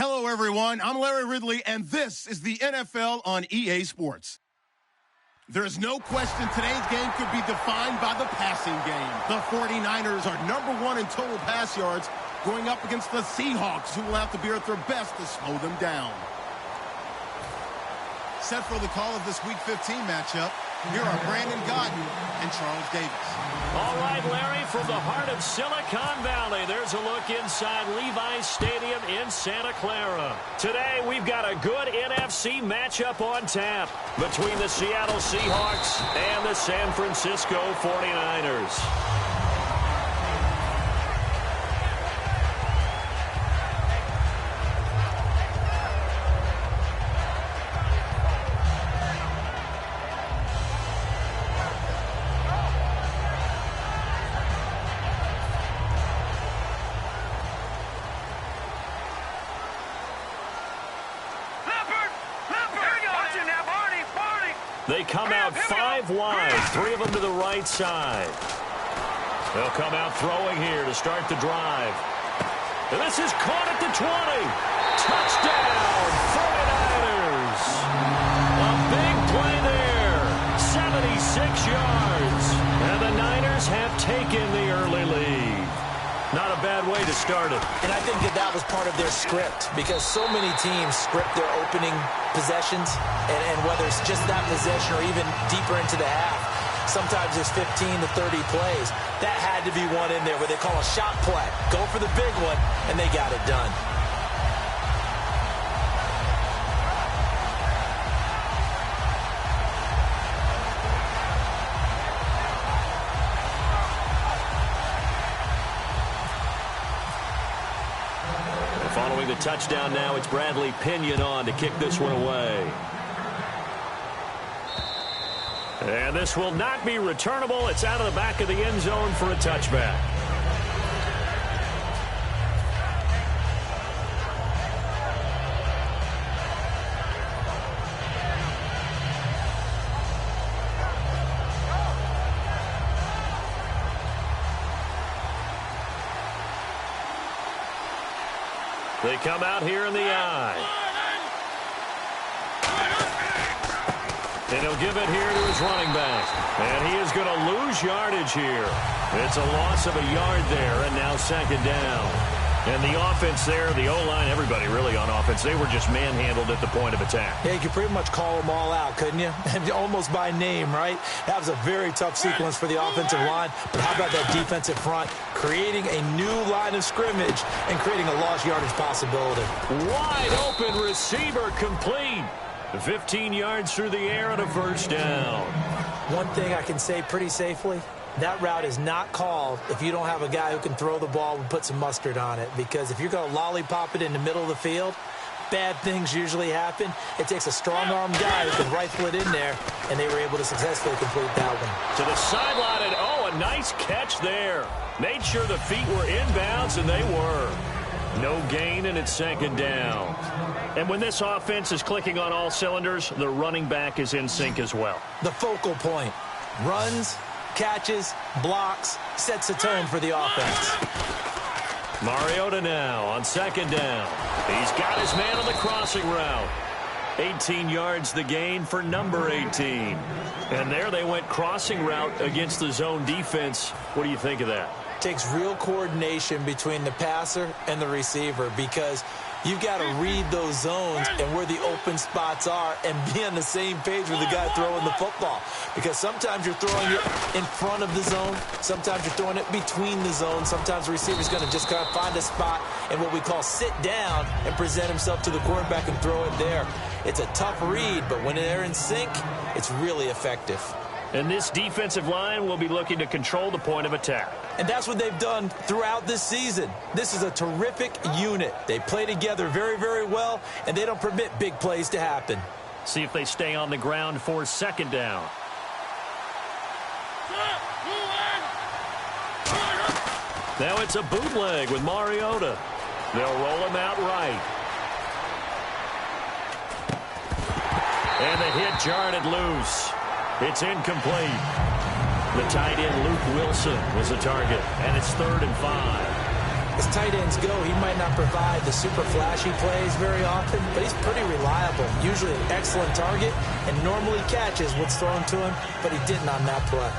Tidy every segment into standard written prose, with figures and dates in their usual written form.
Hello, everyone. I'm Larry Ridley, and this is the NFL on EA Sports. There's no question today's game could be defined by the passing game. The 49ers are #1 in total pass yards, going up against the Seahawks, who will have to be at their best to slow them down. Set for the call of this Week 15 matchup, here are Brandon Gaudin and Charles Davis. All right, Larry, from the heart of Silicon Valley, there's a look inside Levi's Stadium in Santa Clara. Today, we've got a good NFC matchup on tap between the Seattle Seahawks and the San Francisco 49ers. They come out 5 wide, 3 of them to the right side. They'll come out throwing here to start the drive. And this is caught at the 20. Touchdown, 49ers. A big play there, 76 yards. And the Niners have taken the early lead. Not a bad way to start it. And I think that was part of their script, because so many teams script their opening possessions, and whether it's just that possession or even deeper into the half, sometimes there's 15 to 30 plays. That had to be one in there where they call a shot play. Go for the big one, and they got it done. Following the touchdown now, it's Bradley Pinion on to kick this one away. And this will not be returnable. It's out of the back of the end zone for a touchback. They come out here in the I. And he'll give it here to his running back. And he is going to lose yardage here. It's a loss of a yard there, and now second down. And the offense there, the O-line, everybody really on offense, they were just manhandled at the point of attack. Yeah, you could pretty much call them all out, couldn't you? Almost by name, right? That was a very tough sequence for the offensive line. But how about that defensive front creating a new line of scrimmage and creating a lost yardage possibility? Wide open receiver complete. 15 yards through the air and a first down. One thing I can say pretty safely, that route is not called if you don't have a guy who can throw the ball and put some mustard on it. Because if you're going to lollipop it in the middle of the field, bad things usually happen. It takes a strong-arm guy who can rifle it in there, and they were able to successfully complete that one. To the sideline, and a nice catch there. Made sure the feet were inbounds, and they were. No gain, and it's second down. And when this offense is clicking on all cylinders, the running back is in sync as well. The focal point. Runs, catches, blocks, sets the tone for the offense. Mariota now on second down. He's got his man on the crossing route. 18 yards the gain for number 18. And there they went crossing route against the zone defense. What do you think of that? Takes real coordination between the passer and the receiver, because you've got to read those zones and where the open spots are and be on the same page with the guy throwing the football. Because sometimes you're throwing it in front of the zone. Sometimes you're throwing it between the zones. Sometimes the receiver's going to just kind of find a spot and what we call sit down and present himself to the quarterback and throw it there. It's a tough read, but when they're in sync, it's really effective. And this defensive line will be looking to control the point of attack. And that's what they've done throughout this season. This is a terrific unit. They play together very, very well, and they don't permit big plays to happen. See if they stay on the ground for second down. Now it's a bootleg with Mariota. They'll roll him out right. And the hit jarred it loose. It's incomplete. The tight end Luke Wilson was the target, and it's 3rd and 5. As tight ends go, he might not provide the super flashy plays very often, but he's pretty reliable, usually an excellent target, and normally catches what's thrown to him, but he didn't on that play.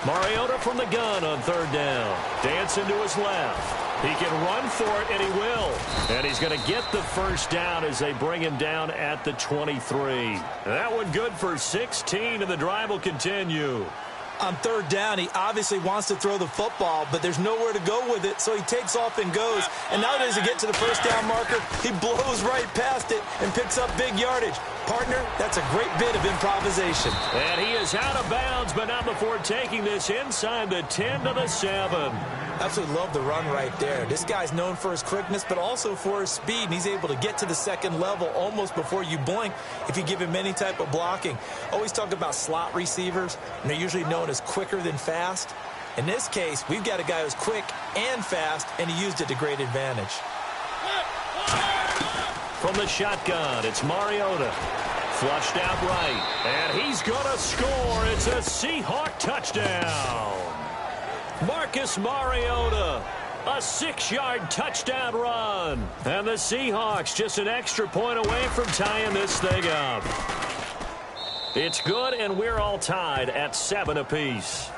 Mariota from the gun on third down. Dancing to his left. He can run for it, and he will. And he's going to get the first down as they bring him down at the 23. That one good for 16, and the drive will continue. On third down, he obviously wants to throw the football, but there's nowhere to go with it, so he takes off and goes. And now that he get to the first down marker, he blows right past it and picks up big yardage. Partner, that's a great bit of improvisation. And he is out of bounds, but not before taking this inside the 10 to the 7. Absolutely love the run right there. This guy's known for his quickness, but also for his speed, and he's able to get to the second level almost before you blink if you give him any type of blocking. Always talk about slot receivers, and they're usually known as quicker than fast. In this case, we've got a guy who's quick and fast, and he used it to great advantage. From the shotgun, it's Mariota. Flushed out right, and he's going to score. It's a Seahawk touchdown. Marcus Mariota, a 6-yard touchdown run. And the Seahawks just an extra point away from tying this thing up. It's good, and we're all tied at 7 apiece.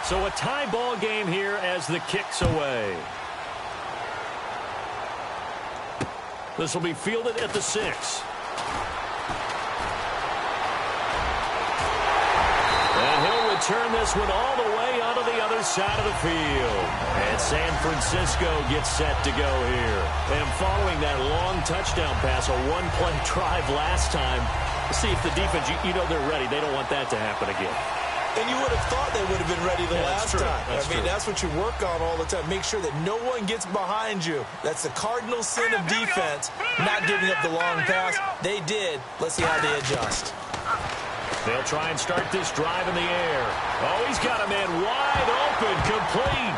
So a tie ball game here as the kick's away. This will be fielded at the 6. And he'll return this one all the way onto the other side of the field. And San Francisco gets set to go here. And following that long touchdown pass, a one-play drive last time, see if the defense, you know they're ready. They don't want that to happen again. And you would have thought they would have been ready the last time. That's true. That's what you work on all the time. Make sure that no one gets behind you. That's the cardinal sin of defense, not giving up the long pass. They did. Let's see how they adjust. They'll try and start this drive in the air. Oh, he's got a man wide open, complete.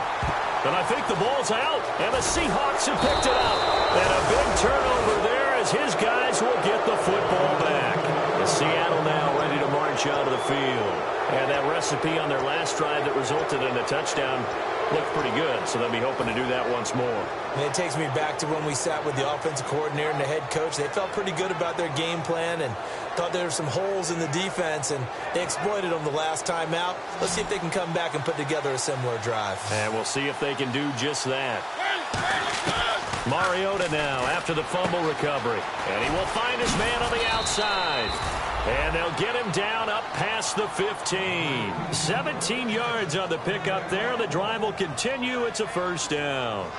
And I think the ball's out, and the Seahawks have picked it up. And a big turnover there as his guys will get the football back. And Seattle now ready to march out of the field. And that recipe on their last drive that resulted in a touchdown looked pretty good, so they'll be hoping to do that once more. And it takes me back to when we sat with the offensive coordinator and the head coach. They felt pretty good about their game plan and thought there were some holes in the defense, and they exploited them the last time out. Let's see if they can come back and put together a similar drive. And we'll see if they can do just that. Mariota now after the fumble recovery. And he will find his man on the outside. And they'll get him down up past the 15. 17 yards on the pickup there. The drive will continue. It's a first down.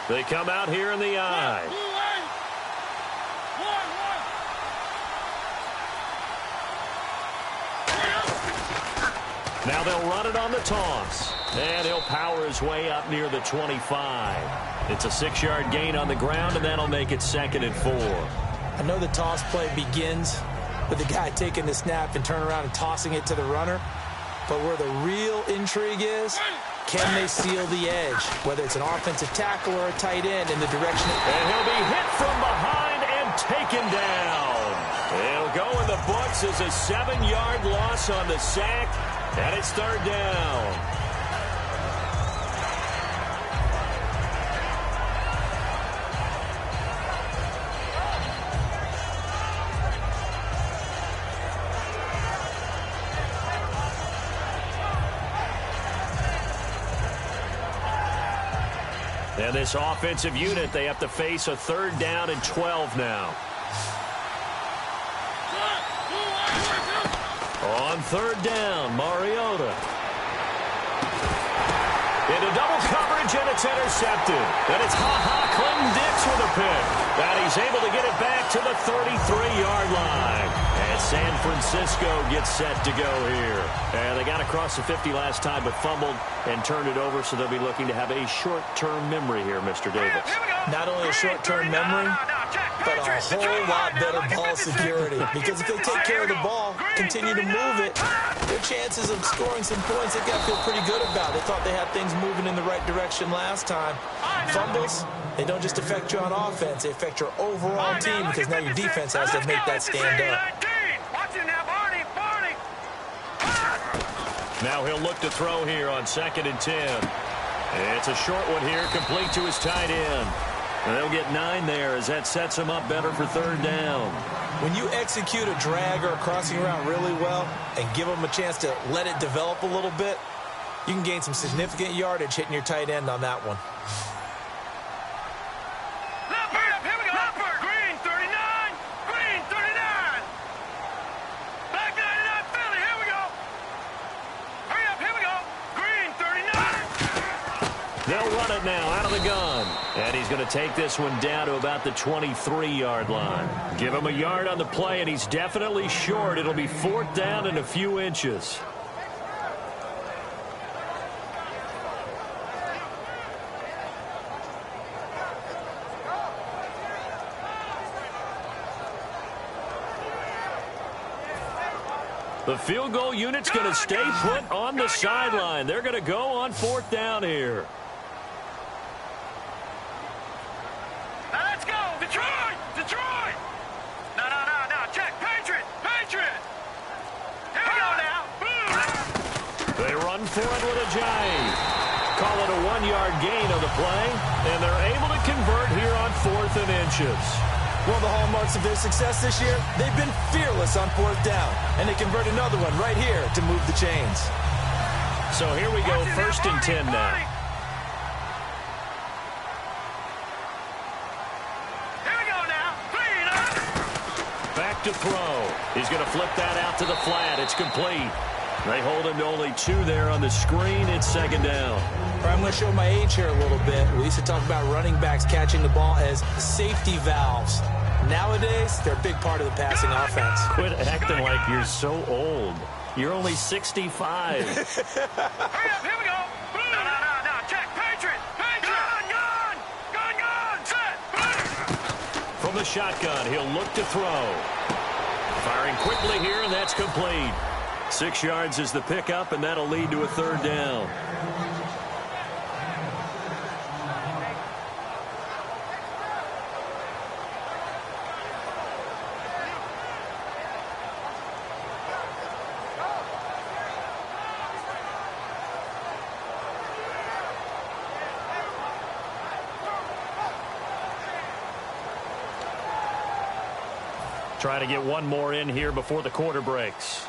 They come out here in the I. Now they'll run it on the toss. And he'll power his way up near the 25. It's a 6-yard gain on the ground, and that'll make it 2nd and 4. I know the toss play begins with the guy taking the snap and turning around and tossing it to the runner. But where the real intrigue is, can they seal the edge, whether it's an offensive tackle or a tight end in the direction. And he'll be hit from behind and taken down. It'll go in the books as a 7-yard loss on the sack, and it's 3rd down. And this offensive unit, they have to face a 3rd down and 12 now. On 3rd down, Mariota. Into double coverage, and it's intercepted. And it's Clinton-Dix with a pick. And he's able to get it back to the 33-yard line. And San Francisco gets set to go here. And they got across the 50 last time, but fumbled and turned it over, so they'll be looking to have a short-term memory here, Mr. Davis. Not only a short-term memory, but a whole lot better ball security. Because if they take care of the ball, continue to move it, their chances of scoring some points, they got to feel pretty good about. They thought they had things moving in the right direction last time. Fumbles, they don't just affect you on offense, they affect your overall team, because now your defense has to make that stand up. Now he'll look to throw here on 2nd and 10. It's a short one here, complete to his tight end. And they'll get 9 there as that sets him up better for 3rd down. When you execute a drag or a crossing route really well and give them a chance to let it develop a little bit, you can gain some significant yardage hitting your tight end on that one. They'll run it now out of the gun. And he's going to take this one down to about the 23-yard line. Give him a yard on the play, and he's definitely short. It'll be 4th down and a few inches. The field goal unit's going to stay put on the sideline. They're going to go on 4th down here. For it with a jive. Call it a 1-yard gain on the play, and they're able to convert here on 4th and inches. One of the hallmarks of their success this year, they've been fearless on 4th down, and they convert another one right here to move the chains. So here we go, 1st and 10 now. Back to throw. He's going to flip that out to the flat. It's complete. They hold him to only 2 there on the screen. It's 2nd down. I'm going to show my age here a little bit. We used to talk about running backs catching the ball as safety valves. Nowadays, they're a big part of the passing offense. Quit acting like you're so old. You're only 65. Hurry up, here we go. No, check, Patriot. Gun, set. From the shotgun, he'll look to throw. Firing quickly here, and that's complete. 6 yards is the pickup, and that'll lead to a 3rd down. Try to get one more in here before the quarter breaks.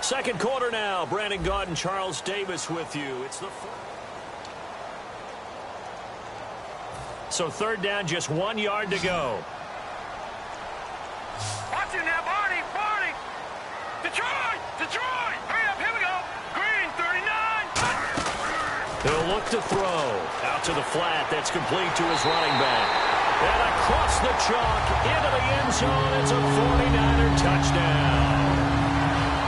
2nd quarter now. Brandon Gaudin and Charles Davis with you. It's the so 3rd down, just 1 yard to go. Watch it now, Barney. Detroit. Hurry up, here we go. Green, 39. He'll look to throw. Out to the flat. That's complete to his running back. And across the chalk into the end zone. It's a 49er touchdown.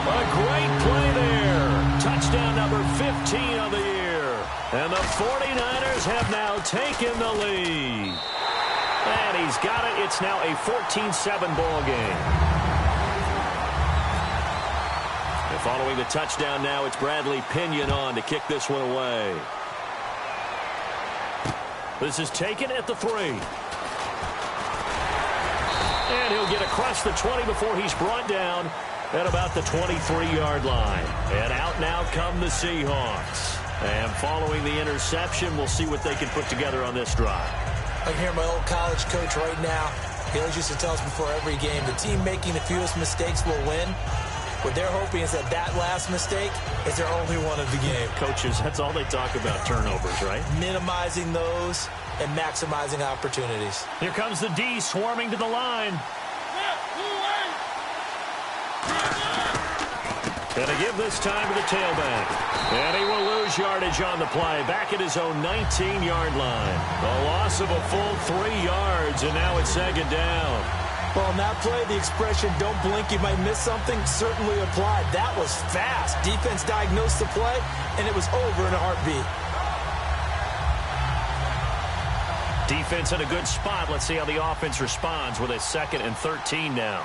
A great play there. Touchdown number 15 of the year. And the 49ers have now taken the lead. And he's got it. It's now a 14-7 ball game. And following the touchdown now, it's Bradley Pinion on to kick this one away. This is taken at the 3. And he'll get across the 20 before he's brought down at about the 23-yard line. And out now come the Seahawks. And following the interception, we'll see what they can put together on this drive. I can hear my old college coach right now. He always used to tell us before every game, the team making the fewest mistakes will win. What they're hoping is that last mistake is their only one of the game. Coaches, that's all they talk about, turnovers, right? Minimizing those and maximizing opportunities. Here comes the D swarming to the line. And to give this time to the tailback. And he will lose yardage on the play. Back at his own 19-yard line. A loss of a full 3 yards, and now it's 2nd down. Well, on that play, the expression, don't blink, you might miss something, certainly applied. That was fast. Defense diagnosed the play, and it was over in a heartbeat. Defense in a good spot. Let's see how the offense responds with a 2nd and 13 now.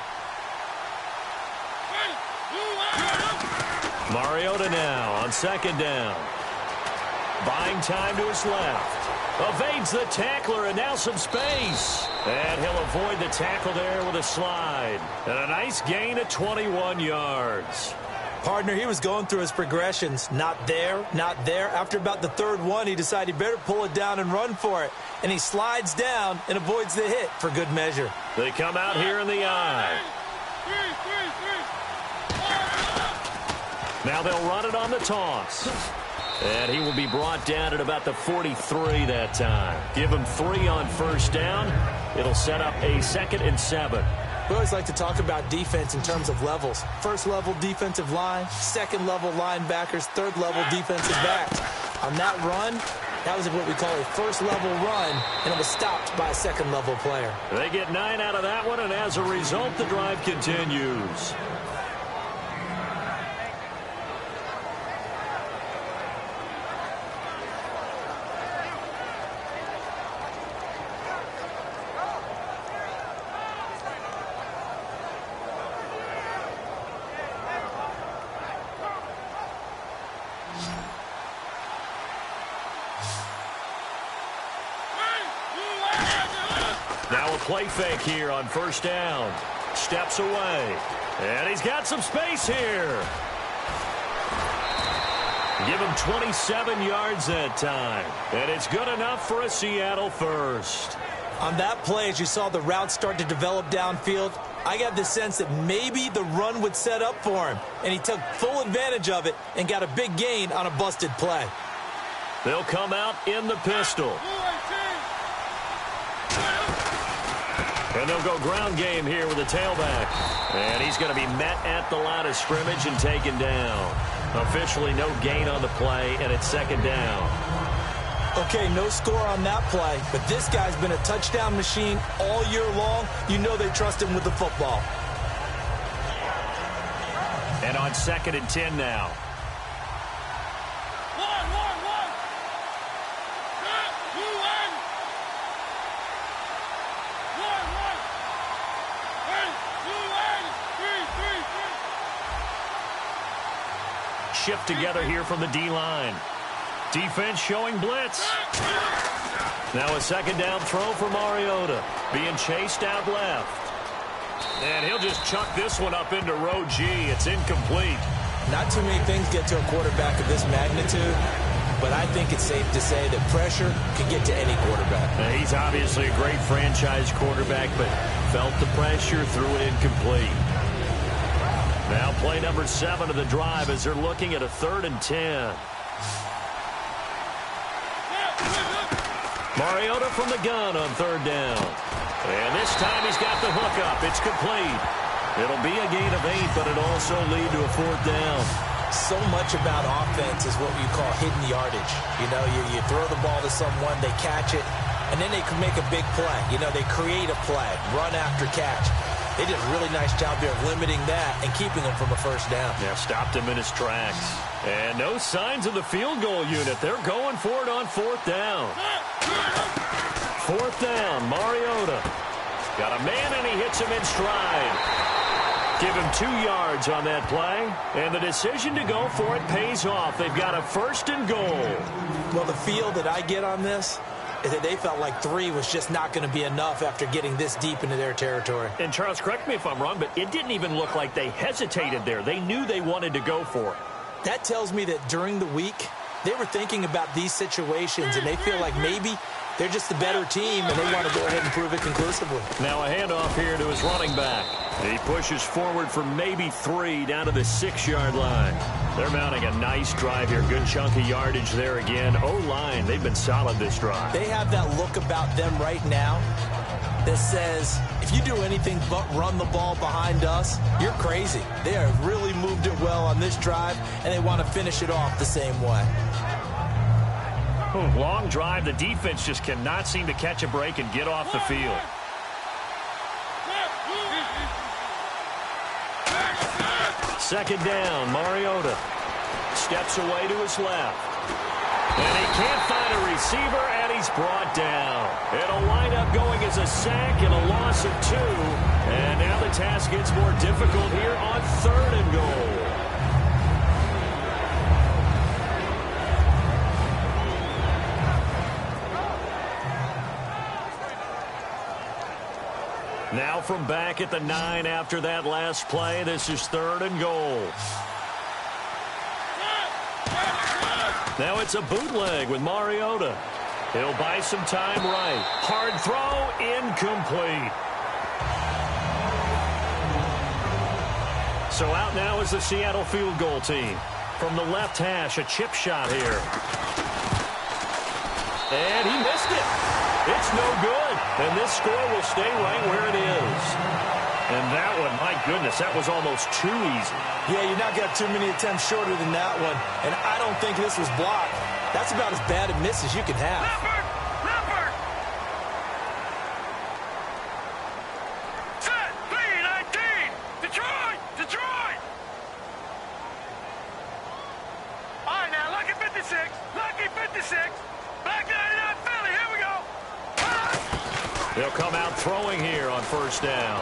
Mariota now on 2nd down. Buying time to his left. Evades the tackler, and now some space. And he'll avoid the tackle there with a slide. And a nice gain of 21 yards. Partner, he was going through his progressions. Not there, not there. After about the 3rd one, he decided he better pull it down and run for it. And he slides down and avoids the hit for good measure. They come out here in the eye. Now they'll run it on the toss. And he will be brought down at about the 43 that time. Give him 3 on 1st down. It'll set up a 2nd and 7. We always like to talk about defense in terms of levels. 1st level defensive line, 2nd level linebackers, 3rd level defensive backs. On that run, that was what we call a 1st level run, and it was stopped by a 2nd level player. They get 9 out of that one, and as a result, the drive continues. Now a play fake here on 1st down. Steps away. And he's got some space here. Give him 27 yards that time. And it's good enough for a Seattle 1st. On that play, as you saw the route start to develop downfield, I got the sense that maybe the run would set up for him. And he took full advantage of it and got a big gain on a busted play. They'll come out in the pistol. And they'll go ground game here with the tailback. And he's going to be met at the line of scrimmage and taken down. Officially no gain on the play, and it's 2nd down. Okay, no score on that play, but this guy's been a touchdown machine all year long. You know they trust him with the football. And on 2nd and 10 now. Shift together here from the D-line. Defense showing blitz. Now a 2nd down throw for Mariota. Being chased out left. And he'll just chuck this one up into row G. It's incomplete. Not too many things get to a quarterback of this magnitude, but I think it's safe to say that pressure can get to any quarterback. Now, he's obviously a great franchise quarterback, but felt the pressure, threw it incomplete. Now play number 7 of the drive as they're looking at a 3rd and 10. Mariota from the gun on 3rd down. And this time he's got the hook up. It's complete. It'll be a gain of 8, but it'll also lead to a 4th down. So much about offense is what you call hidden yardage. You know, you throw the ball to someone, they catch it, and then they can make a big play. You know, they create a play, run after catch. They did a really nice job there of limiting that and keeping him from a 1st down. Yeah, stopped him in his tracks. And no signs of the field goal unit. They're going for it on 4th down. 4th down, Mariota. Got a man, and he hits him in stride. Give him 2 yards on that play. And the decision to go for it pays off. They've got a 1st and goal. Well, the feel that I get on this is that they felt like 3 was just not going to be enough after getting this deep into their territory. And, Charles, correct me if I'm wrong, but it didn't even look like they hesitated there. They knew they wanted to go for it. That tells me that during the week, they were thinking about these situations, and they feel like maybe they're just the better team, and they want to go ahead and prove it conclusively. Now a handoff here to his running back. He pushes forward for maybe 3 down to the 6-yard line. They're mounting a nice drive here. Good chunk of yardage there again. O-line, they've been solid this drive. They have that look about them right now that says, if you do anything but run the ball behind us, you're crazy. They have really moved it well on this drive, and they want to finish it off the same way. Long drive. The defense just cannot seem to catch a break and get off the field. Second down, Mariota steps away to his left. And he can't find a receiver, and he's brought down. It'll wind up going as a sack and a loss of 2. And now the task gets more difficult here on 3rd and goal. Now from back at the 9 after that last play, this is 3rd and goal. Now it's a bootleg with Mariota. He'll buy some time right. Hard throw, incomplete. So out now is the Seattle field goal team. From the left hash, a chip shot here. And he missed it. It's no good. And this score will stay right where it is. And that one, my goodness, that was almost too easy. Yeah, you're not got too many attempts shorter than that one. And I don't think this was blocked. That's about as bad a miss as you can have. Leopard! Set! B-19! Detroit! All right, now, lucky 56. Back 99 Philly, here we go. They'll come out throwing here on 1st down.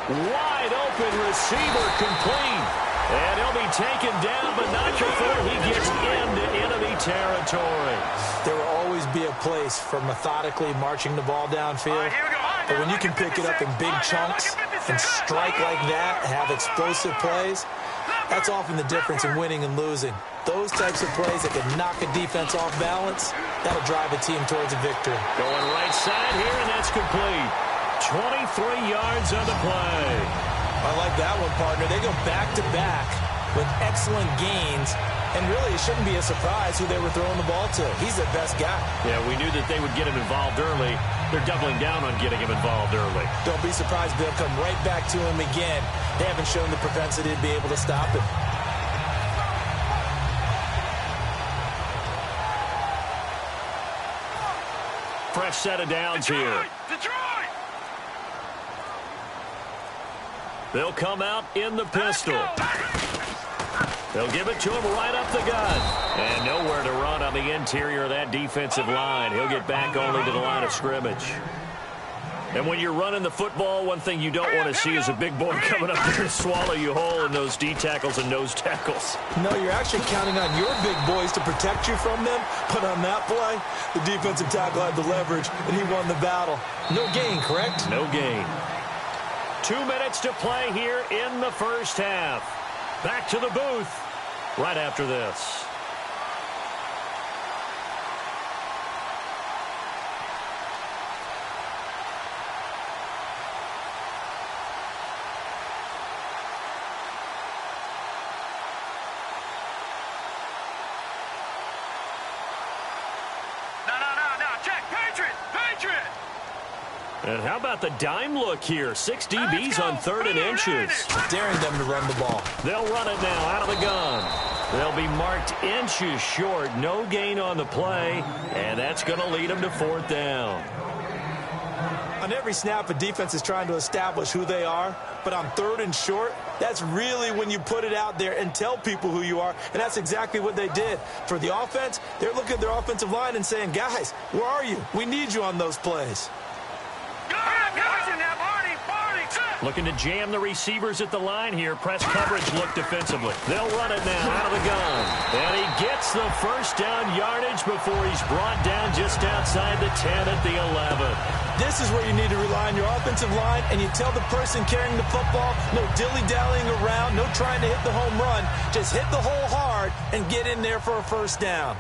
Wide open receiver complete. And he'll be taken down, but not before he gets into enemy territory. There will always be a place for methodically marching the ball downfield. But when you can pick it up in big chunks and strike like that, have explosive plays, that's often the difference in winning and losing. Those types of plays that can knock a defense off balance, that'll drive a team towards a victory. Going right side here, and that's complete. 23 yards on the play. I like that one, partner. They go back-to-back with excellent gains, and really it shouldn't be a surprise who they were throwing the ball to. He's their best guy. Yeah, we knew that they would get him involved early. They're doubling down on getting him involved early. Don't be surprised if they'll come right back to him again. They haven't shown the propensity to be able to stop him. Fresh set of downs here. Detroit! They'll come out in the pistol. They'll give it to him right up the gut. And nowhere to run on the interior of that defensive line. He'll get back only to the line of scrimmage. And when you're running the football, one thing you don't want to see is a big boy coming up there to swallow you whole in those D tackles and nose tackles. No, you're actually counting on your big boys to protect you from them. But on that play, the defensive tackle had the leverage, and he won the battle. No gain, correct? No gain. 2 minutes to play here in the 1st half. Back to the booth right after this. And how about the dime look here? 6 DBs on 3rd and inches. Daring them to run the ball. They'll run it now out of the gun. They'll be marked inches short. No gain on the play. And that's going to lead them to 4th down. On every snap, a defense is trying to establish who they are. But on 3rd and short, that's really when you put it out there and tell people who you are. And that's exactly what they did. For the offense, they're looking at their offensive line and saying, guys, where are you? We need you on those plays. Looking to jam the receivers at the line here. Press coverage look defensively. They'll run it now out of the gun. And he gets the 1st down yardage before he's brought down just outside the 10 at the 11. This is where you need to rely on your offensive line, and you tell the person carrying the football, no dilly-dallying around, no trying to hit the home run. Just hit the hole hard and get in there for a 1st down.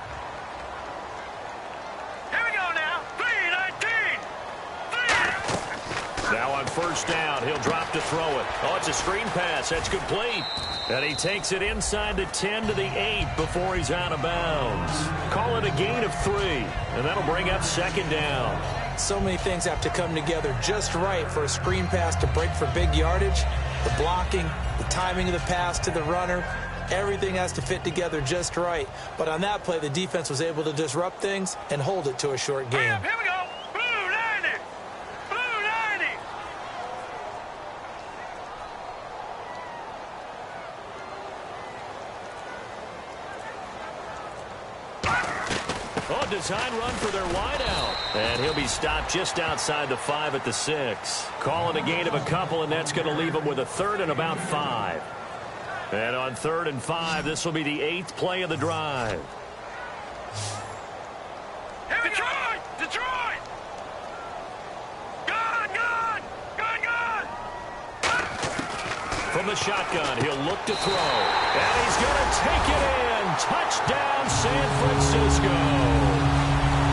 Now on 1st down, he'll drop to throw it. Oh, it's a screen pass. That's complete. And he takes it inside the 10 to the 8 before he's out of bounds. Call it a gain of 3, and that'll bring up 2nd down. So many things have to come together just right for a screen pass to break for big yardage. The blocking, the timing of the pass to the runner, everything has to fit together just right. But on that play, the defense was able to disrupt things and hold it to a short game. Here we go. Oh, design run for their wideout. And he'll be stopped just outside the 5 at the 6. Calling a gain of a couple, and that's going to leave him with a 3rd and about 5. And on 3rd and 5, this will be the 8th play of the drive. Detroit! Detroit! Gone! Gone! Gone! Gone! From the shotgun, he'll look to throw. And he's going to take it in. Touchdown, San Francisco.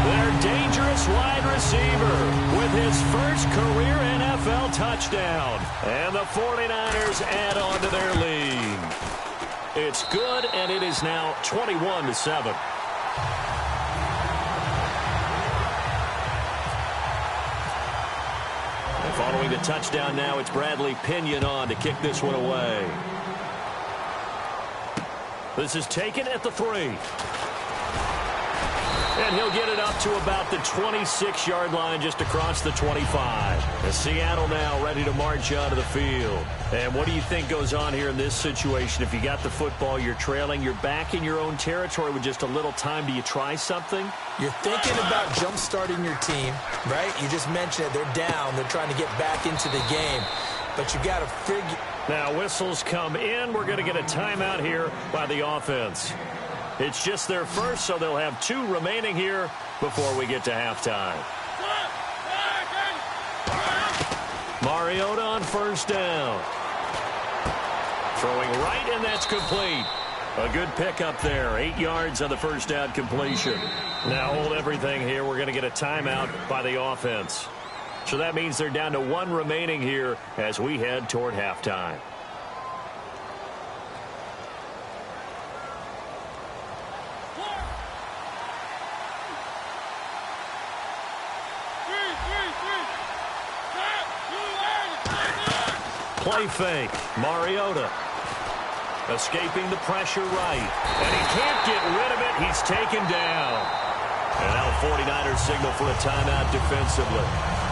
Their dangerous wide receiver with his first career NFL touchdown. And the 49ers add on to their lead. It's good, and it is now 21-7. And following the touchdown now, it's Bradley Pinion on to kick this one away. This is taken at the 3. And he'll get it up to about the 26-yard line, just across the 25. And Seattle now ready to march onto the field. And what do you think goes on here in this situation? If you got the football, you're trailing, you're back in your own territory with just a little time. Do you try something? You're thinking about jump-starting your team, right? You just mentioned it. They're down. They're trying to get back into the game. But you got to figure... Now, whistles come in. We're going to get a timeout here by the offense. It's just their first, so they'll have 2 remaining here before we get to halftime. Mariota on 1st down. Throwing right, and that's complete. A good pickup there. 8 yards on the 1st down completion. Now hold everything here. We're going to get a timeout by the offense. So that means they're down to 1 remaining here as we head toward halftime. Play fake. Mariota escaping the pressure right. And he can't get rid of it. He's taken down. And now the 49ers signal for a timeout defensively.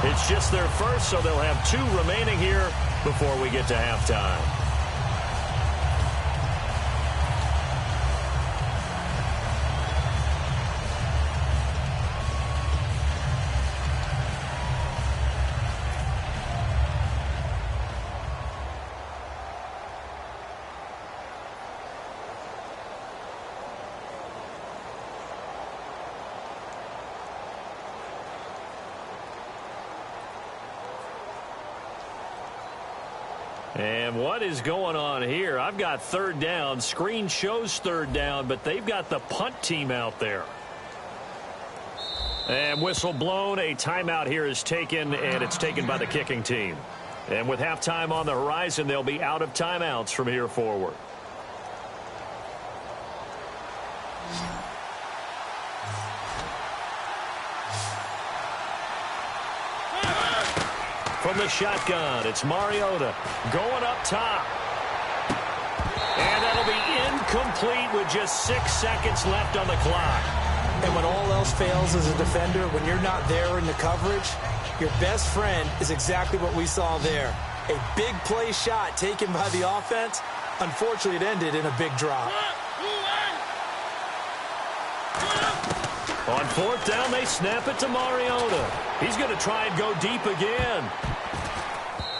It's just their first, so they'll have 2 remaining here before we get to halftime. And what is going on here? I've got 3rd down. Screen shows 3rd down, but they've got the punt team out there. And whistle blown. A timeout here is taken, and it's taken by the kicking team. And with halftime on the horizon, they'll be out of timeouts from here forward. From the shotgun, it's Mariota going up top. And that'll be incomplete with just 6 seconds left on the clock. And when all else fails as a defender, when you're not there in the coverage, your best friend is exactly what we saw there. A big play shot taken by the offense. Unfortunately, it ended in a big drop. On 4th down, they snap it to Mariota. He's going to try and go deep again.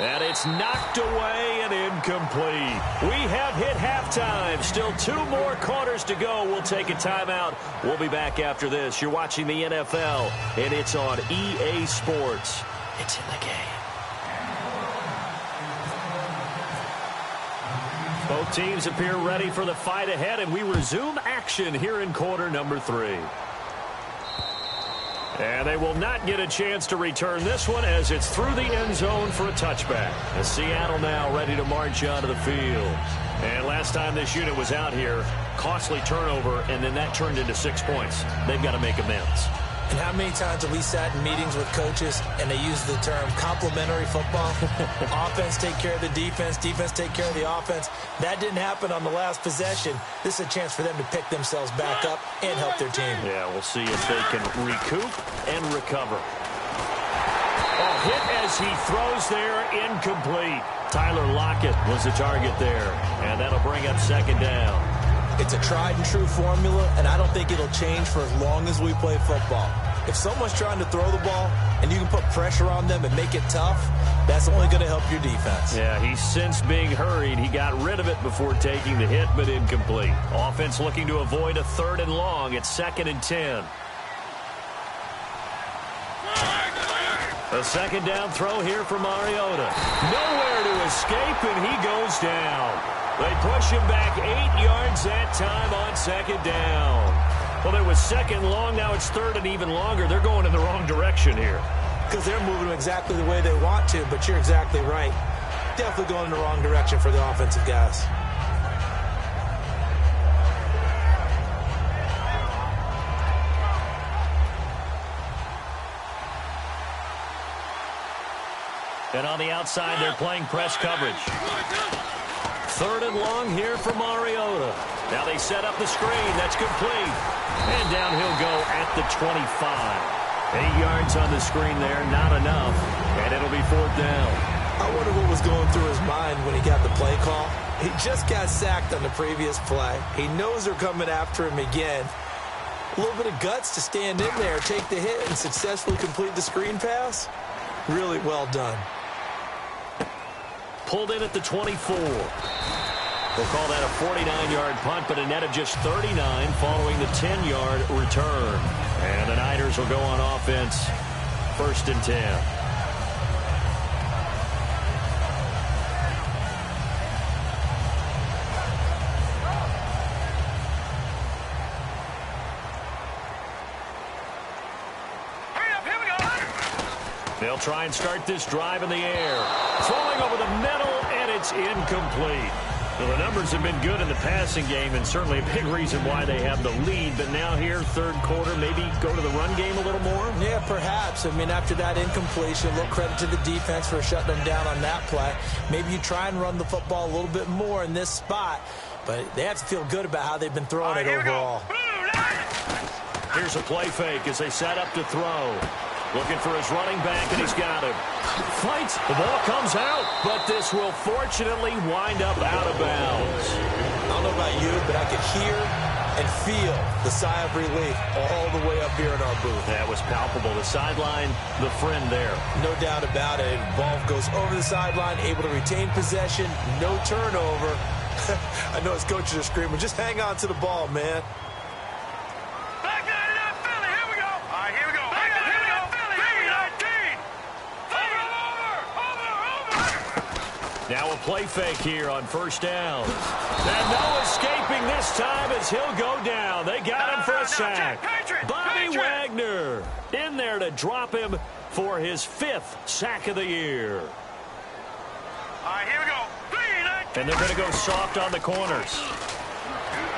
And it's knocked away and incomplete. We have hit halftime. Still 2 more quarters to go. We'll take a timeout. We'll be back after this. You're watching the NFL, and it's on EA Sports. It's in the game. Both teams appear ready for the fight ahead, and we resume action here in quarter number 3. And they will not get a chance to return this one as it's through the end zone for a touchback. As Seattle now ready to march onto the field. And last time this unit was out here, costly turnover, and then that turned into 6 points. They've got to make amends. And how many times have we sat in meetings with coaches and they use the term complementary football? Offense take care of the defense, defense take care of the offense. That didn't happen on the last possession. This is a chance for them to pick themselves back up and help their team. Yeah, we'll see if they can recoup and recover. A hit as he throws there, incomplete. Tyler Lockett was the target there, and that'll bring up 2nd down. It's a tried-and-true formula, and I don't think it'll change for as long as we play football. If someone's trying to throw the ball and you can put pressure on them and make it tough, that's only going to help your defense. Yeah, he's since being hurried. He got rid of it before taking the hit, but incomplete. Offense looking to avoid a 3rd and long. It's 2nd and 10. A 2nd down throw here for Mariota. Nowhere to escape, and he goes down. They push him back 8 yards that time on 2nd down. Well, it was 2nd long. Now it's 3rd and even longer. They're going in the wrong direction here. Because they're moving exactly the way they want to, but you're exactly right. Definitely going in the wrong direction for the offensive guys. And on the outside, they're playing press coverage. 3rd and long here for Mariota. Now they set up the screen. That's complete. And down he'll go at the 25. 8 yards on the screen there, not enough. And it'll be 4th down. I wonder what was going through his mind when he got the play call. He just got sacked on the previous play. He knows they're coming after him again. A little bit of guts to stand in there, take the hit, and successfully complete the screen pass. Really well done. Pulled in at the 24. They'll call that a 49-yard punt, but a net of just 39 following the 10-yard return. And the Niners will go on offense, 1st and 10. They'll try and start this drive in the air. Throwing over the middle, and it's incomplete. Well, the numbers have been good in the passing game, and certainly a big reason why they have the lead. But now here, 3rd quarter, maybe go to the run game a little more? Yeah, perhaps. I mean, after that incompletion, a little credit to the defense for shutting them down on that play. Maybe you try and run the football a little bit more in this spot. But they have to feel good about how they've been throwing it overall. Here's a play fake as they set up to throw. Looking for his running back, and he's got him. Fights. The ball comes out, but this will fortunately wind up out of bounds. I don't know about you, but I could hear and feel the sigh of relief all the way up here in our booth. That was palpable. The sideline, the friend there. No doubt about it. Ball goes over the sideline, able to retain possession, no turnover. I know his coaches are screaming, just hang on to the ball, man. Now a play fake here on 1st down. And no escaping this time as he'll go down. They got him for a sack. Bobby Wagner in there to drop him for his 5th sack of the year. All right, here we go. And they're going to go soft on the corners.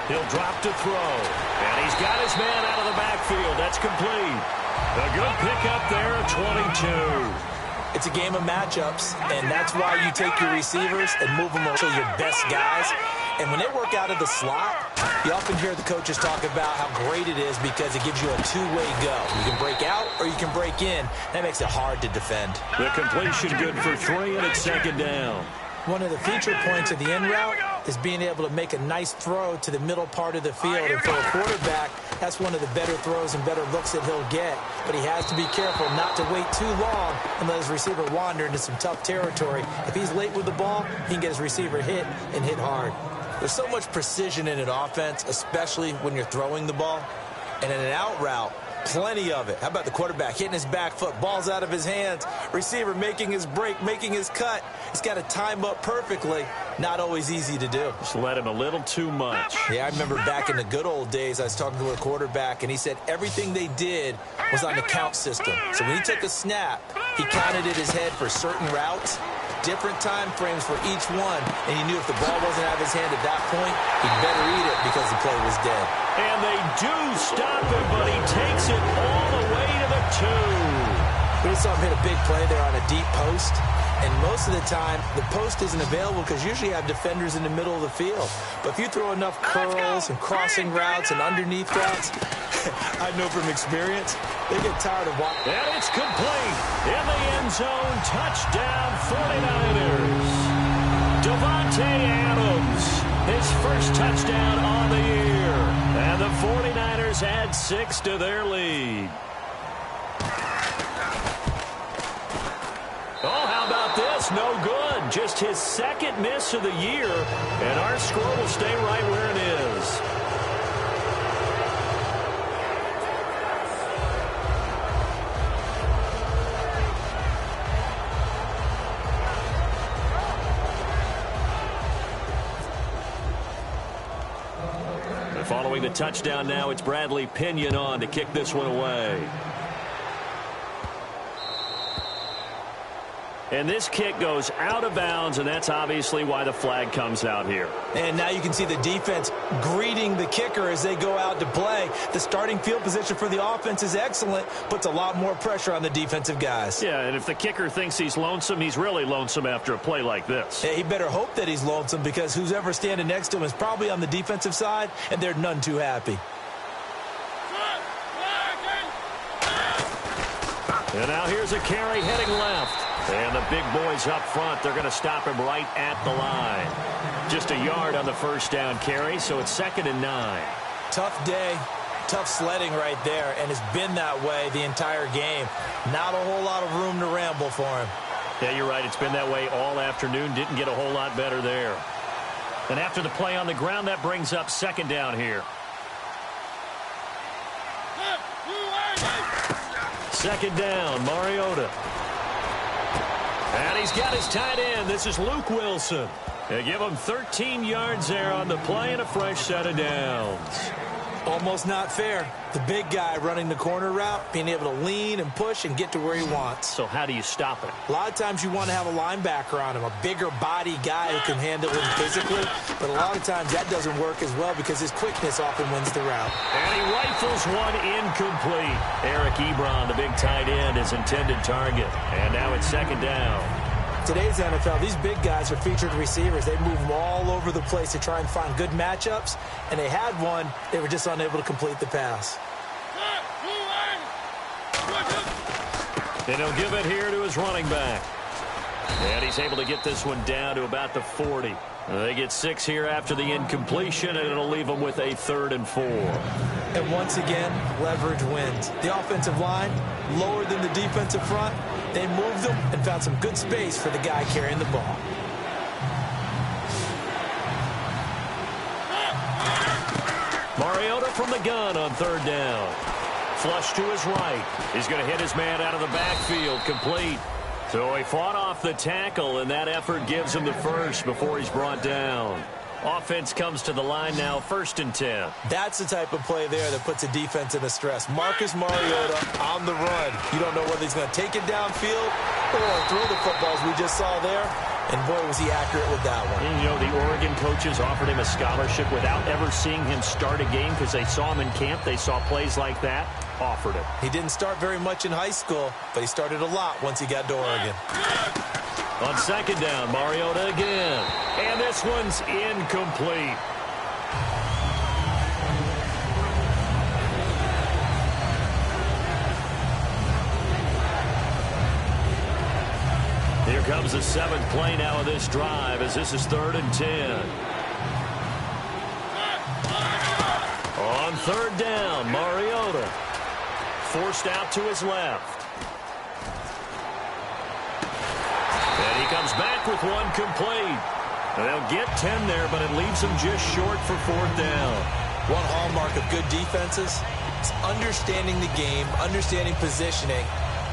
He'll drop to throw. And he's got his man out of the backfield. That's complete. A good pickup there at 22. It's a game of matchups, and that's why you take your receivers and move them to your best guys. And when they work out of the slot, you often hear the coaches talk about how great it is because it gives you a two-way go. You can break out or you can break in. That makes it hard to defend. The completion good for 3, and it's 2nd down. One of the feature points of the in route is being able to make a nice throw to the middle part of the field. And for a quarterback, that's one of the better throws and better looks that he'll get. But he has to be careful not to wait too long and let his receiver wander into some tough territory. If he's late with the ball, he can get his receiver hit and hit hard. There's so much precision in an offense, especially when you're throwing the ball. And in an out route, plenty of it. How about the quarterback hitting his back foot, balls out of his hands, receiver making his break, making his cut. He's got to time up perfectly. Not always easy to do. Just let him a little too much. Yeah, I remember back in the good old days, I was talking to a quarterback, and he said everything they did was on the count system. So when he took a snap, he counted in his head for certain routes, different time frames for each one, and he knew if the ball wasn't out of his hand at that point, he'd better eat it because the play was dead. And they do stop him, but he takes it all the way to the 2. We just saw him hit a big play there on a deep post. And most of the time, the post isn't available because usually you have defenders in the middle of the field. But if you throw enough curls and crossing routes and underneath routes, I know from experience, they get tired of walking. And it's complete. In the end zone, touchdown 49ers. Davante Adams. his first touchdown on the year. And the 49ers add 6 to their lead. Oh, how about this? No good. Just his second miss of the year, and our score will stay right where it is. Following the touchdown now, it's Bradley Pinion on to kick this one away. And this kick goes out of bounds, and that's obviously why the flag comes out here. And now you can see the defense greeting the kicker as they go out to play. The starting field position for the offense is excellent, puts a lot more pressure on the defensive guys. Yeah, and if the kicker thinks he's lonesome, he's really lonesome after a play like this. Yeah, he better hope that he's lonesome, because who's ever standing next to him is probably on the defensive side, and they're none too happy. And now here's a carry heading left. And the big boys up front, they're going to stop him right at the line. Just a yard on the first down carry, so it's 2nd and 9. Tough day, tough sledding right there, and it's been that way the entire game. Not a whole lot of room to ramble for him. Yeah, you're right. It's been that way all afternoon. Didn't get a whole lot better there. And after the play on the ground, that brings up 2nd down here. 2nd down, Mariota. And he's got his tight end. This is Luke Wilson. They give him 13 yards there on the play and a fresh set of downs. Almost not fair. The big guy running the corner route, being able to lean and push and get to where he wants. So how do you stop it? A lot of times you want to have a linebacker on him, a bigger body guy who can handle him physically. But a lot of times that doesn't work as well because his quickness often wins the route. And he rifles one incomplete. Eric Ebron, the big tight end, his intended target. And now it's 2nd down. Today's NFL, these big guys are featured receivers. They move them all over the place to try and find good matchups, and they had one. They were just unable to complete the pass. And he'll give it here to his running back. And he's able to get this one down to about the 40. They get 6 here after the incompletion, and it'll leave them with a 3rd and 4. And once again, leverage wins. The offensive line, lower than the defensive front. They moved them and found some good space for the guy carrying the ball. Mariota from the gun on 3rd down. Flush to his right. He's going to hit his man out of the backfield, complete. So he fought off the tackle, and that effort gives him the first before he's brought down. Offense comes to the line now, 1st and 10. That's the type of play there that puts a defense in the stress. Marcus Mariota on the run. You don't know whether he's going to take it downfield or throw the footballs we just saw there. And boy, was he accurate with that one. And, you know, the Oregon coaches offered him a scholarship without ever seeing him start a game because they saw him in camp. They saw plays like that, offered it. He didn't start very much in high school, but he started a lot once he got to Oregon. On 2nd down, Mariota again. And this one's incomplete. Here comes the 7th play now of this drive as this is 3rd and 10. On 3rd down, Mariota. Forced out to his left. And he comes back with one complete. And they'll get 10 there, but it leaves them just short for 4th down. One hallmark of good defenses is understanding the game, understanding positioning,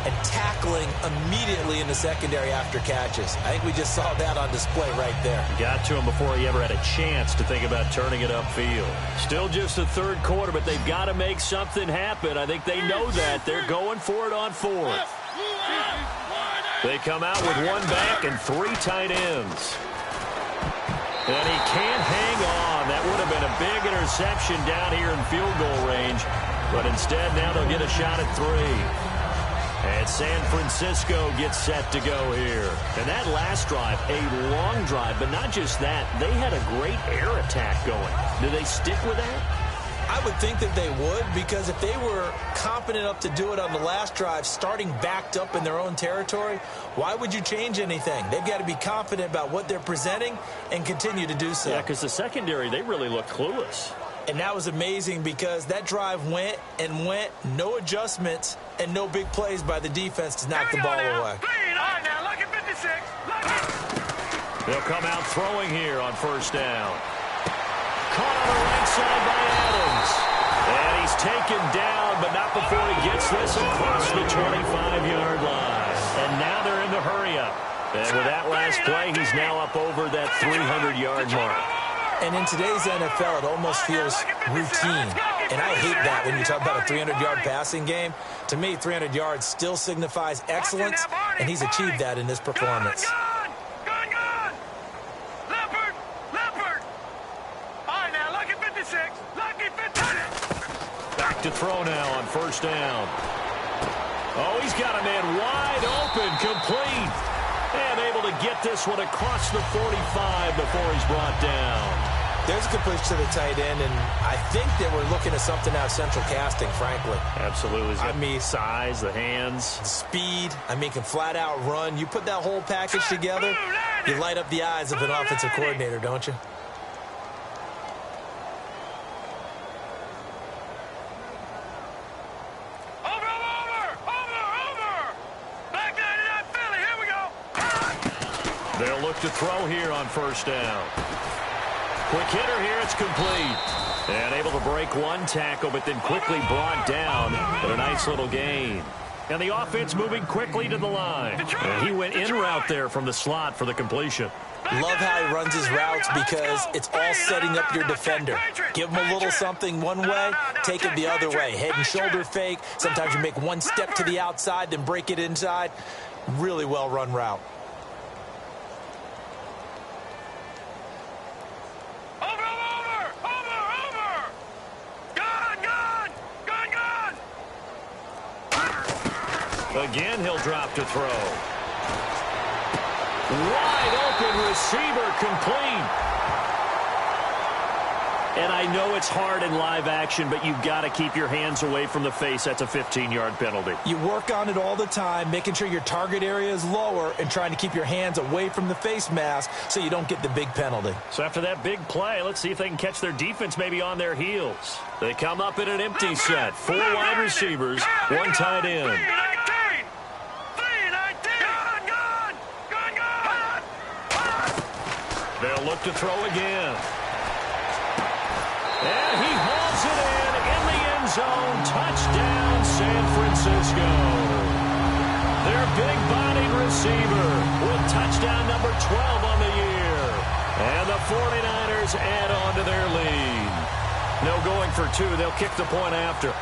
and tackling immediately in the secondary after catches. I think we just saw that on display right there. Got to him before he ever had a chance to think about turning it upfield. Still just the 3rd quarter, but they've got to make something happen. I think they know that. They're going for it on 4th. They come out with one back and 3 tight ends. And he can't hang on. That would have been a big interception down here in field goal range. But instead, now they'll get a shot at 3. And San Francisco gets set to go here. And that last drive, a long drive, but not just that. They had a great air attack going. Do they stick with that? I would think that they would, because if they were confident enough to do it on the last drive, starting backed up in their own territory, why would you change anything? They've got to be confident about what they're presenting and continue to do so. Yeah, because the secondary, they really look clueless. And that was amazing because that drive went and went, no adjustments, and no big plays by the defense to knock the ball away. Clean. All right, now, lucky 56. Lucky. They'll come out throwing here on first down. Caught on the right side by Adams. And he's taken down, but not before he gets this across the 25-yard line. And now they're in the hurry-up. And with that last play, he's now up over that 300-yard mark. And in today's NFL, it almost feels routine. And I hate that when you talk about a 300-yard passing game. To me, 300 yards still signifies excellence, and he's achieved that in this performance. Back to throw now on first down. Oh, he's got a man wide open, complete. And able to get this one across the 45 before he's brought down. There's a good push to the tight end, and I think that we're looking at something out of central casting, frankly. Absolutely. I mean, size, the hands. Speed. I mean, can flat out run. You put that whole package together, you light up the eyes of an offensive coordinator, don't you? They'll look to throw here on first down. Quick hitter here, it's complete. And able to break one tackle, but then quickly brought down. But a nice little gain. And the offense moving quickly to the line. And he went in route there from the slot for the completion. Love how he runs his routes because it's all setting up your defender. Give him a little something one way, take it the other way. Head and shoulder fake. Sometimes you make one step to the outside, then break it inside. Really well run route. Again, he'll drop to throw. Wide open receiver, complete. And I know it's hard in live action, but you've got to keep your hands away from the face. That's a 15-yard penalty. You work on it all the time, making sure your target area is lower and trying to keep your hands away from the face mask so you don't get the big penalty. So after that big play, let's see if they can catch their defense maybe on their heels. They come up in an empty set. 4 wide receivers, 1 tight end. They'll look to throw again. And he hauls it in the end zone. Touchdown, San Francisco. Their big-bodied receiver with touchdown number 12 on the year. And the 49ers add on to their lead. No going for 2. They'll kick the point after.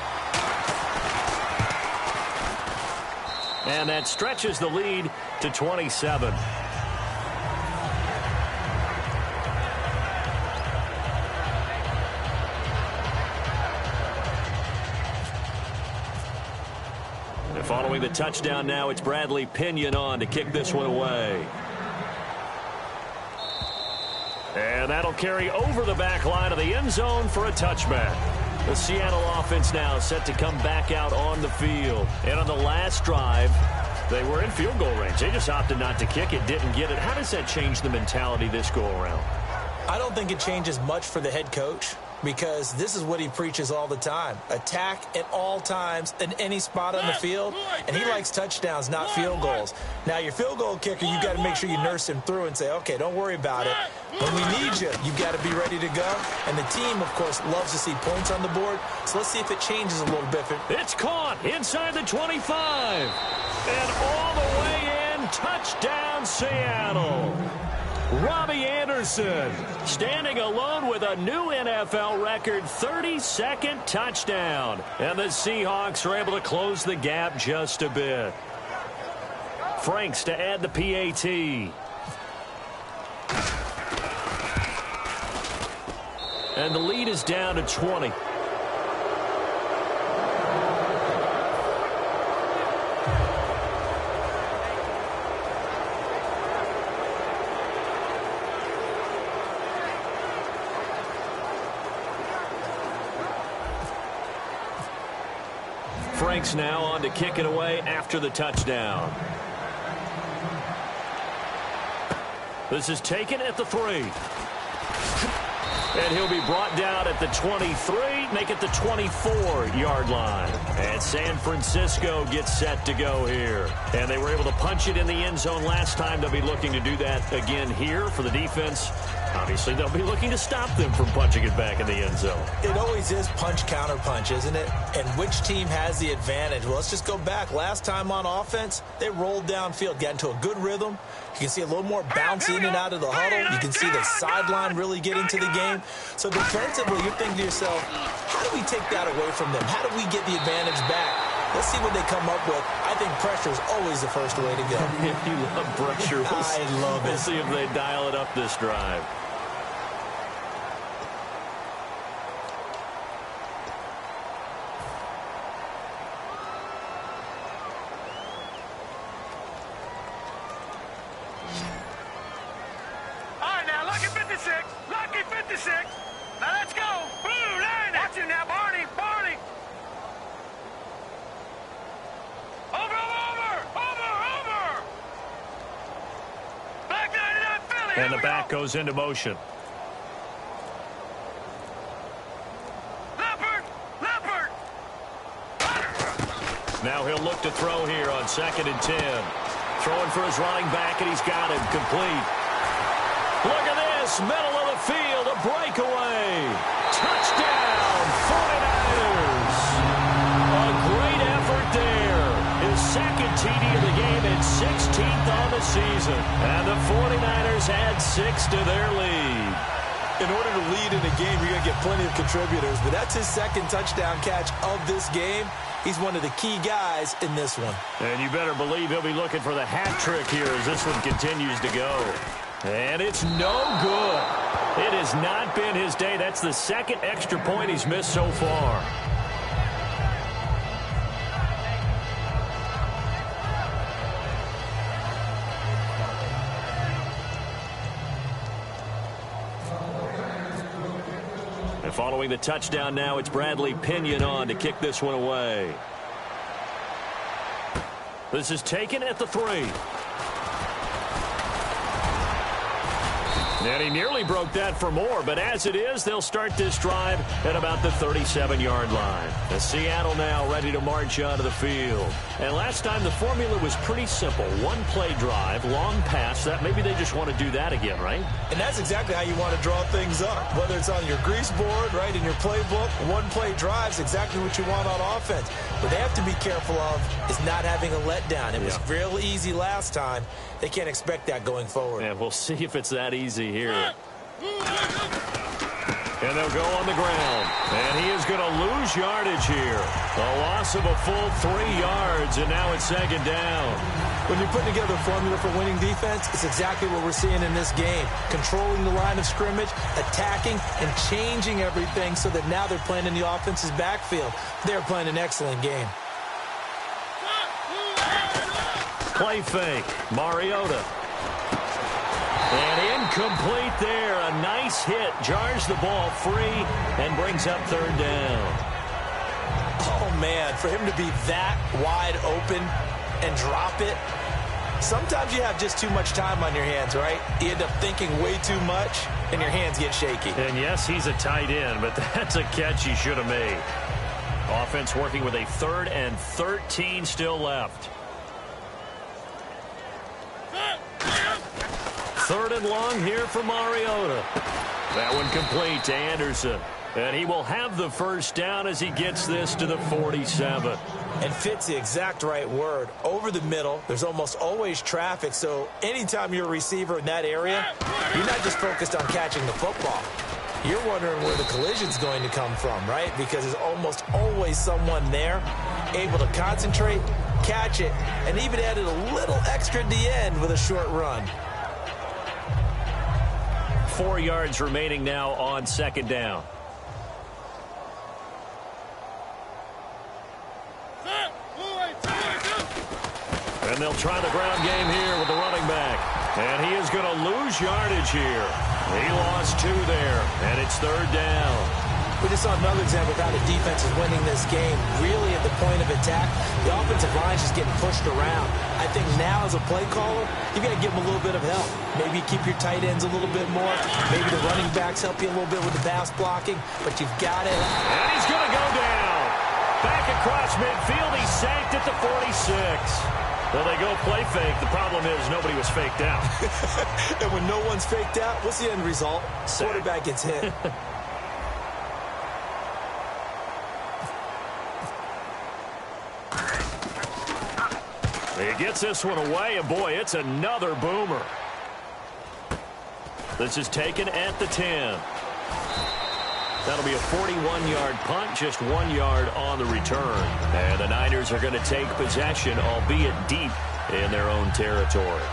And that stretches the lead to 27. Following the touchdown now, it's Bradley Pinion on to kick this one away. And that'll carry over the back line of the end zone for a touchback. The Seattle offense now set to come back out on the field. And on the last drive, they were in field goal range. They just opted not to kick it, didn't get it. How does that change the mentality this go-around? I don't think it changes much for the head coach, because this is what he preaches all the time. Attack at all times in any spot on the field, and he likes touchdowns, not field goals. Now, your field goal kicker, you've got to make sure you nurse him through and say, okay, don't worry about it. When we need you, you've got to be ready to go. And the team, of course, loves to see points on the board, so let's see if it changes a little bit. It's caught inside the 25. And all the way in, touchdown, Seattle. Robbie Anderson standing alone with a new NFL record 32nd touchdown. And the Seahawks are able to close the gap just a bit. Franks to add the PAT. And the lead is down to 20. Franks now on to kick it away after the touchdown. This is taken at the 3. And he'll be brought down at the 23, make it the 24-yard line. And San Francisco gets set to go here. And they were able to punch it in the end zone last time. They'll be looking to do that again here for the defense. Obviously, they'll be looking to stop them from punching it back in the end zone. It always is punch-counter-punch, isn't it? And which team has the advantage? Well, let's just go back. Last time on offense, they rolled downfield, got into a good rhythm. You can see a little more bounce in and out of the huddle. You can see the sideline really get into the game. So defensively, you're thinking to yourself, how do we take that away from them? How do we get the advantage back? Let's see what they come up with. I think pressure is always the first way to go. If you love pressure, I love it. We'll see if they dial it up this drive. Lucky 56! Lucky 56! Now let's go! Blue line! Watch him now, Barney! Barney! Over! Back 99 Philly! And the back goes into motion. Leopard! Now he'll look to throw here on 2nd and 10. Throwing for his running back, and he's got him complete. Look at this, middle of the field, a breakaway. Touchdown, 49ers. A great effort there. His second TD of the game and 16th on the season. And the 49ers add 6 to their lead. In order to lead in a game, you're going to get plenty of contributors, but that's his second touchdown catch of this game. He's one of the key guys in this one. And you better believe he'll be looking for the hat trick here as this one continues to go. And it's no good. It has not been his day. That's the second extra point he's missed so far. And following the touchdown now, it's Bradley Pinion on to kick this one away. This is taken at the 3. And he nearly broke that for more, but as it is, they'll start this drive at about the 37-yard line. And Seattle now ready to march onto the field. And last time the formula was pretty simple. One-play drive, long pass. That maybe they just want to do that again, right? And that's exactly how you want to draw things up. Whether it's on your grease board, right, in your playbook, one-play drive's exactly what you want on offense. What they have to be careful of is not having a letdown. It was real easy last time. They can't expect that going forward. And we'll see if it's that easy here. And they'll go on the ground. And he is going to lose yardage here. A loss of a full 3 yards, and now it's 2nd down. When you're putting together a formula for winning defense, it's exactly what we're seeing in this game. Controlling the line of scrimmage, attacking, and changing everything so that now they're playing in the offense's backfield. They're playing an excellent game. Play fake. Mariota. And incomplete there. A nice hit. Jars the ball free and brings up 3rd down. Oh, man, for him to be that wide open and drop it. Sometimes you have just too much time on your hands, right? You end up thinking way too much, and your hands get shaky. And yes, he's a tight end, but that's a catch he should have made. Offense working with a 3rd and 13 still left. 3rd and long here for Mariota. That one complete to Anderson. And he will have the first down as he gets this to the 47. And fits the exact right word. Over the middle, there's almost always traffic, so anytime you're a receiver in that area, you're not just focused on catching the football. You're wondering where the collision's going to come from, right? Because there's almost always someone there able to concentrate, catch it, and even added a little extra at the end with a short run. 4 yards remaining now on 2nd down. And they'll try the ground game here with the running back. And he is going to lose yardage here. He lost 2 there, and it's 3rd down. We just saw another example of how the defense is winning this game. Really at the point of attack, the offensive line is just getting pushed around. I think now as a play caller, you got to give them a little bit of help. Maybe keep your tight ends a little bit more. Maybe the running backs help you a little bit with the pass blocking. But you've got it. And he's going to go down. Back across midfield, he's sacked at the 46. Well, they go play fake. The problem is nobody was faked out. And when no one's faked out, what's the end result? Quarterback gets hit. He gets this one away, and boy, it's another boomer. This is taken at the 10. That'll be a 41-yard punt, just 1 yard on the return. And the Niners are going to take possession, albeit deep in their own territory.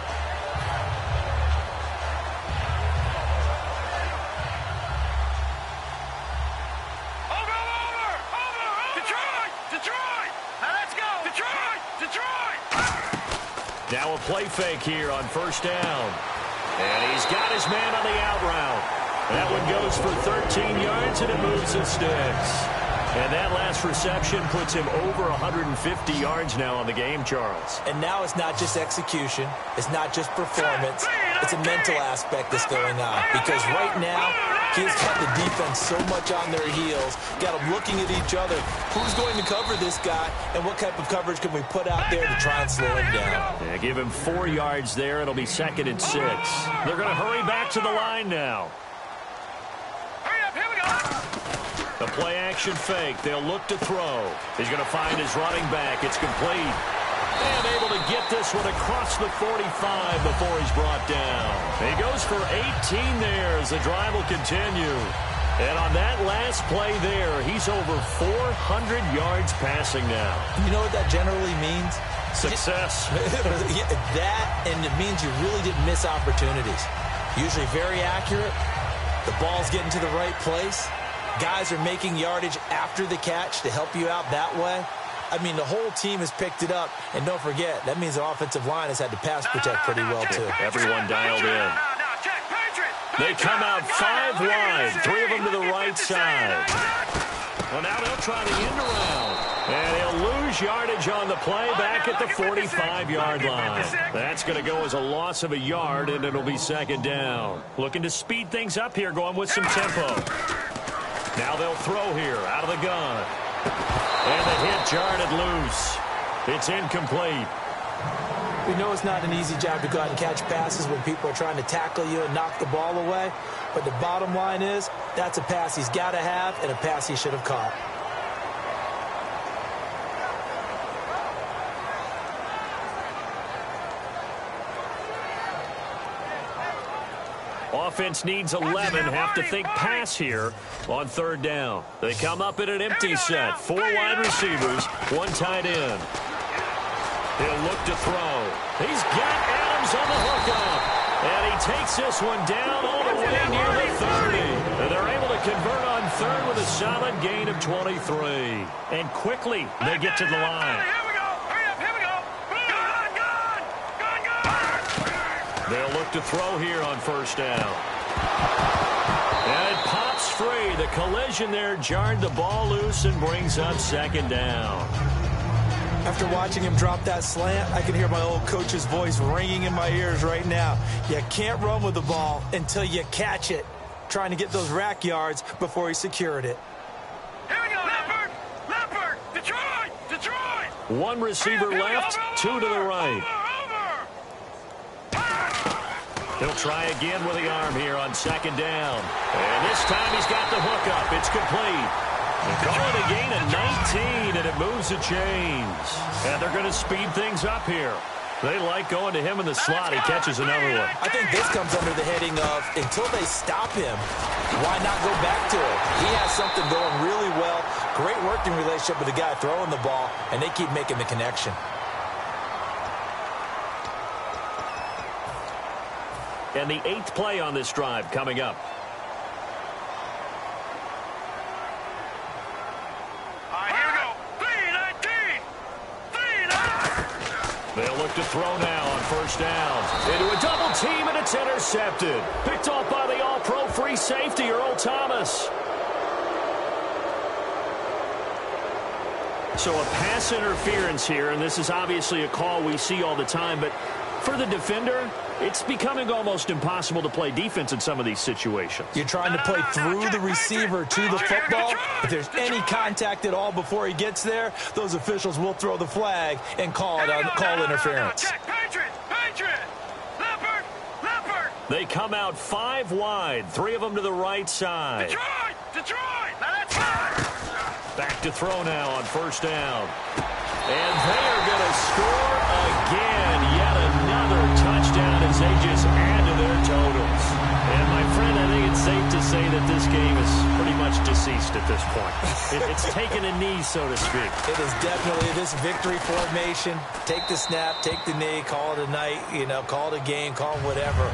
Now a play fake here on first down. And he's got his man on the out route. That one goes for 13 yards, and it moves and sticks. And that last reception puts him over 150 yards now on the game, Charles. And now it's not just execution. It's not just performance. It's a mental aspect that's going on. Because right now, he's got the defense so much on their heels, got them looking at each other. Who's going to cover this guy, and what type of coverage can we put out there to try and slow him down? Yeah, give him 4 yards there. It'll be 2nd and 6. They're going to hurry back to the line now. The play-action fake. They'll look to throw. He's going to find his running back. It's complete. And able to get this one across the 45 before he's brought down. He goes for 18 there as the drive will continue. And on that last play there, he's over 400 yards passing now. You know what that generally means? Success. That, and it means you really didn't miss opportunities. Usually very accurate. The ball's getting to the right place. Guys are making yardage after the catch to help you out that way. I mean, the whole team has picked it up. And don't forget, that means the offensive line has had to pass protect pretty well, too. Everyone dialed in. They come out 5 wide, 3 of them to the right side. Well, now they'll try the end around. And he'll lose yardage on the play back at the 45-yard line. That's going to go as a loss of a yard, and it'll be 2nd down. Looking to speed things up here, going with some tempo. Now they'll throw here, out of the gun. And the hit jarred loose. It's incomplete. We know it's not an easy job to go out and catch passes when people are trying to tackle you and knock the ball away. But the bottom line is, that's a pass he's got to have and a pass he should have caught. Offense needs 11, have to think pass here on 3rd down. They come up in an empty set. 4 wide receivers, 1 tight end. He'll look to throw. He's got Adams on the hookup. And he takes this one down all the way near the 30. And they're able to convert on 3rd with a solid gain of 23. And quickly, they get to the line. They'll look to throw here on 1st down. And it pops free. The collision there jarred the ball loose and brings up 2nd down. After watching him drop that slant, I can hear my old coach's voice ringing in my ears right now. You can't run with the ball until you catch it. Trying to get those rack yards before he secured it. Here we go, Leopard, Detroit. 1 receiver left, 2 to the right. He'll try again with the arm here on 2nd down. And this time he's got the hookup. It's complete. They call it a gain of 19, and it moves the chains. And they're going to speed things up here. They like going to him in the slot. He catches another one. I think this comes under the heading of, until they stop him, why not go back to it? He has something going really well. Great working relationship with the guy throwing the ball, and they keep making the connection. And the 8th play on this drive coming up. Here we go. 3-19. They'll look to throw now on 1st down. Into a double team, and it's intercepted. Picked off by the all-pro free safety, Earl Thomas. So a pass interference here, and this is obviously a call we see all the time, but for the defender, it's becoming almost impossible to play defense in some of these situations. You're trying to play through the receiver to the football. If there's any contact at all before he gets there, those officials will throw the flag and call interference. They come out 5 wide, 3 of them to the right side. Detroit! Now that's fine! Back to throw now on first down. And they are going to score again. Yet another touchdown as they just add to their totals. And, my friend, I think it's safe to say that this game is pretty much deceased at this point. It's taken a knee, so to speak. It is definitely this victory formation. Take the snap, take the knee, call it a night, call it a game, call it whatever.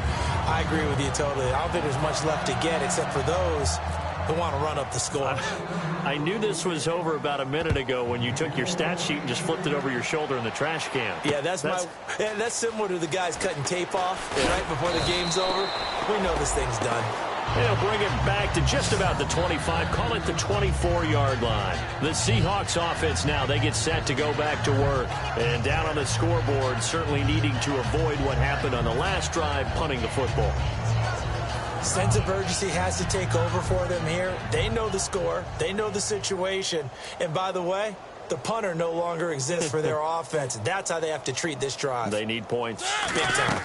I agree with you totally. I don't think there's much left to get except for those who want to run up the score. I knew this was over about a minute ago when you took your stat sheet and just flipped it over your shoulder in the trash can. Yeah, that's similar to the guys cutting tape off right before the game's over. We know this thing's done. They'll bring it back to just about the 25, call it the 24-yard line. The Seahawks offense now, they get set to go back to work. And down on the scoreboard, certainly needing to avoid what happened on the last drive, punting the football. Sense of urgency has to take over for them here. They know the score. They know the situation. And by the way, the punter no longer exists for their offense. That's how they have to treat this drive. They need points. Big time.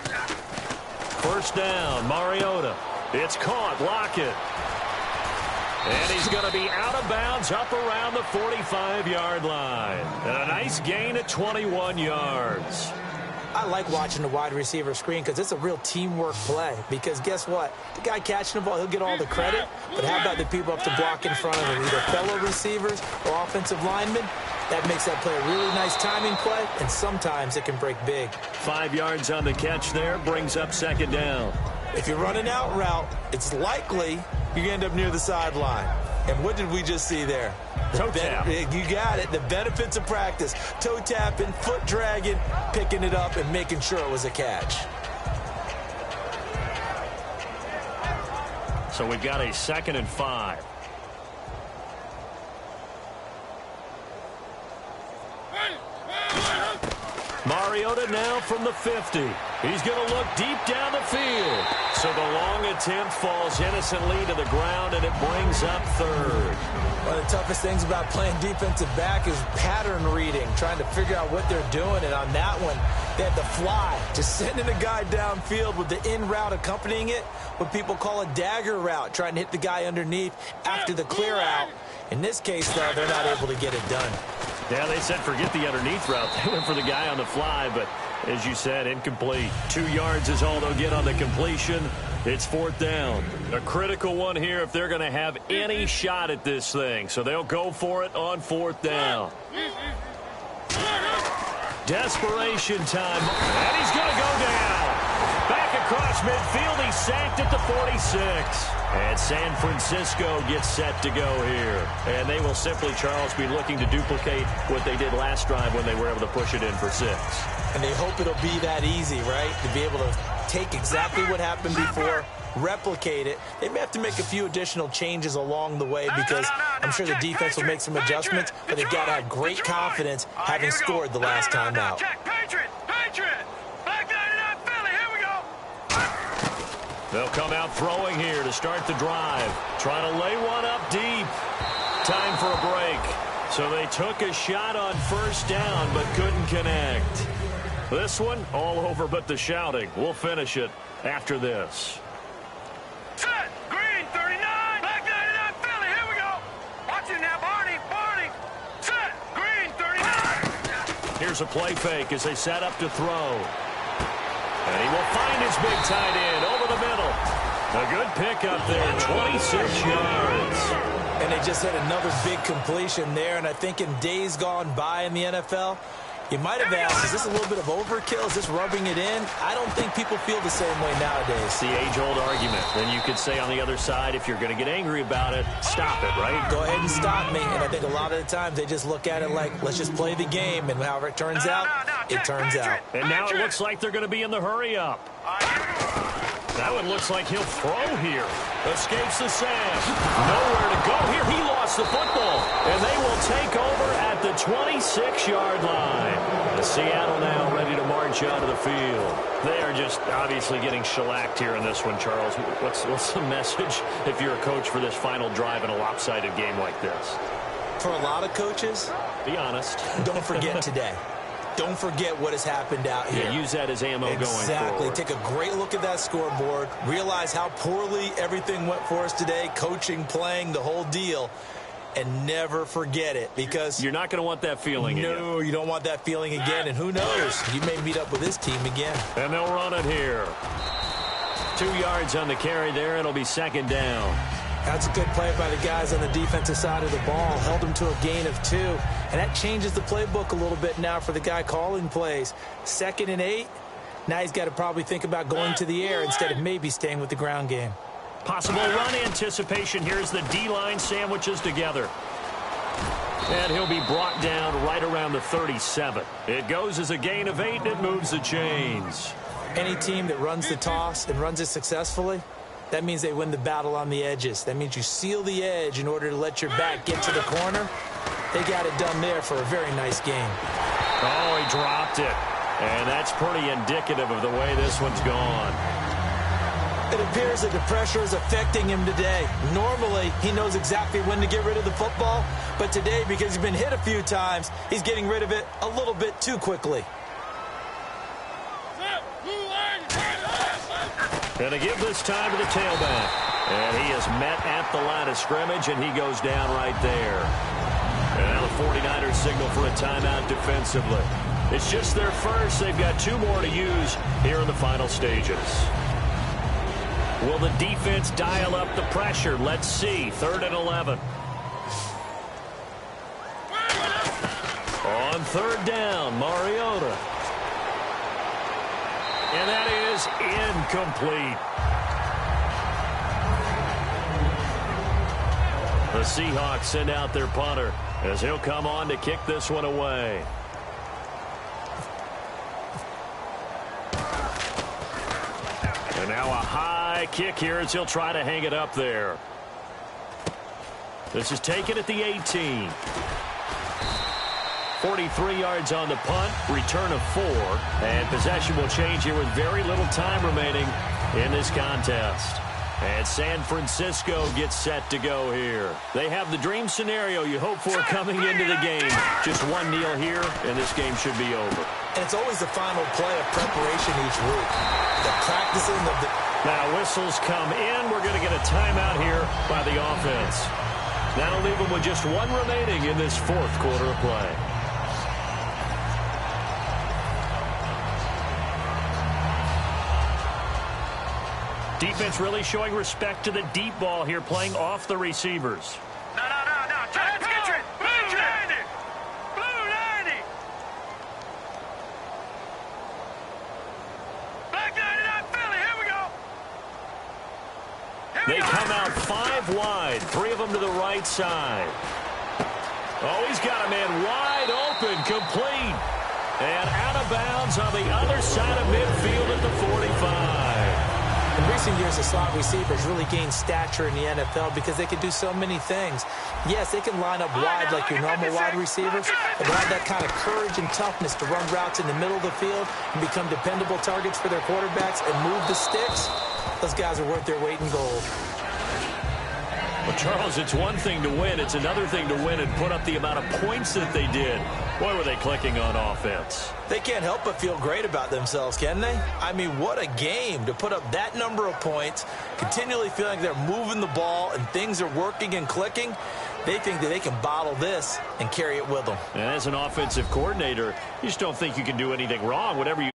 First down, Mariota. It's caught. Lockett. And he's going to be out of bounds up around the 45-yard line. And a nice gain at 21 yards. I like watching the wide receiver screen because it's a real teamwork play. Because guess what? The guy catching the ball, he'll get all the credit. But how about the people up to block in front of him, either fellow receivers or offensive linemen? That makes that play a really nice timing play, and sometimes it can break big. 5 yards on the catch there, brings up second down. If you're running out route, it's likely you end up near the sideline. And what did we just see there? Toe tap. You got it. The benefits of practice. Toe tapping, foot dragging, picking it up, and making sure it was a catch. So we've got a 2nd and 5. Mariota now from the 50. He's going to look deep down the field. So the long attempt falls innocently to the ground, and it brings up 3rd. One of the toughest things about playing defensive back is pattern reading, trying to figure out what they're doing. And on that one, they had to fly, just sending a guy downfield with the in route accompanying it, what people call a dagger route, trying to hit the guy underneath after the clear out. In this case, though, they're not able to get it done. Yeah, they said forget the underneath route. They went for the guy on the fly, but as you said, incomplete. 2 yards is all they'll get on the completion. It's 4th down. A critical one here if they're going to have any shot at this thing. So they'll go for it on 4th down. Desperation time. And he's going to go down. Back across midfield. He's sacked at the 46. And San Francisco gets set to go here. And they will simply, Charles, be looking to duplicate what they did last drive when they were able to push it in for 6. And they hope it'll be that easy, right? To be able to take exactly what happened before, replicate it. They may have to make a few additional changes along the way because I'm sure the defense will make some adjustments, but they've got to have great confidence having scored the last time out. They'll come out throwing here to start the drive. Trying to lay one up deep. Time for a break. So they took a shot on first down but couldn't connect. This one, all over but the shouting. We'll finish it after this. Set! Green 39! Black 99 Philly, here we go! Watch it now, Barney! Barney! Set! Green 39! Here's a play fake as they set up to throw. And he will find his big tight end over the middle. A good pick up there, 26 yards. And they just had another big completion there. And I think in days gone by in the NFL, you might have asked, is this a little bit of overkill? Is this rubbing it in? I don't think people feel the same way nowadays. It's the age-old argument. Then you could say on the other side, if you're going to get angry about it, stop it, right? Go ahead and stop me. And I think a lot of the times they just look at it like, let's just play the game. And however it turns out, it turns out. And now it looks like they're going to be in the hurry-up. That one looks like he'll throw here. Escapes the sack. Nowhere to go here. He lost the football. And they will take over at the 26-yard line. Seattle now ready to march out of the field. They are just obviously getting shellacked here in this one, Charles. What's the message if you're a coach for this final drive in a lopsided game like this? For a lot of coaches, be honest. Don't forget today. Don't forget what has happened out here. Yeah, use that as ammo going forward. Exactly. Take a great look at that scoreboard. Realize how poorly everything went for us today. Coaching, playing, the whole deal. And never forget it, because you're not going to want that feeling again. No, you don't want that feeling again. And who knows? You may meet up with this team again. And they'll run it here. 2 yards on the carry there. It'll be second down. That's a good play by the guys on the defensive side of the ball. Held them to a gain of 2. And that changes the playbook a little bit now for the guy calling plays. 2nd and 8. Now he's got to probably think about going to the air instead of maybe staying with the ground game. Possible run anticipation. Here's the D-line sandwiches together. And he'll be brought down right around the 37. It goes as a gain of 8, and it moves the chains. Any team that runs the toss and runs it successfully, that means they win the battle on the edges. That means you seal the edge in order to let your back get to the corner. They got it done there for a very nice game. Oh, he dropped it. And that's pretty indicative of the way this one's gone. It appears that the pressure is affecting him today. Normally, he knows exactly when to get rid of the football. But today, because he's been hit a few times, he's getting rid of it a little bit too quickly. And to give this time to the tailback. And he is met at the line of scrimmage, and he goes down right there. And now the 49ers signal for a timeout defensively. It's just their first. They've got 2 more to use here in the final stages. Will the defense dial up the pressure? Let's see. 3rd and 11. On 3rd down, Mariota. And that is incomplete. The Seahawks send out their punter as he'll come on to kick this one away. And now a high kick here as he'll try to hang it up there. This is taken at the 18. 43 yards on the punt, return of 4, and possession will change here with very little time remaining in this contest. And San Francisco gets set to go here. They have the dream scenario you hope for coming into the game. Just one kneel here, and this game should be over. And it's always the final play of preparation each week. The practicing of the... Now whistles come in. We're going to get a timeout here by the offense. That'll leave them with just 1 remaining in this 4th quarter of play. Defense really showing respect to the deep ball here, playing off the receivers. No. Let's get you. Blue 90. Blue 90. Black 99 Philly. Here we go. They come out 5 wide, 3 of them to the right side. Oh, he's got a man wide open, complete. And out of bounds on the other side of midfield at the 45. In recent years, the slot receivers really gained stature in the NFL because they can do so many things. Yes, they can line up wide like your normal wide receivers, but they have that kind of courage and toughness to run routes in the middle of the field and become dependable targets for their quarterbacks and move the sticks. Those guys are worth their weight in gold. Well, Charles, it's one thing to win. It's another thing to win and put up the amount of points that they did. Boy, were they clicking on offense. They can't help but feel great about themselves, can they? I mean, what a game to put up that number of points, continually feeling like they're moving the ball and things are working and clicking. They think that they can bottle this and carry it with them. And as an offensive coordinator, you just don't think you can do anything wrong. Whatever you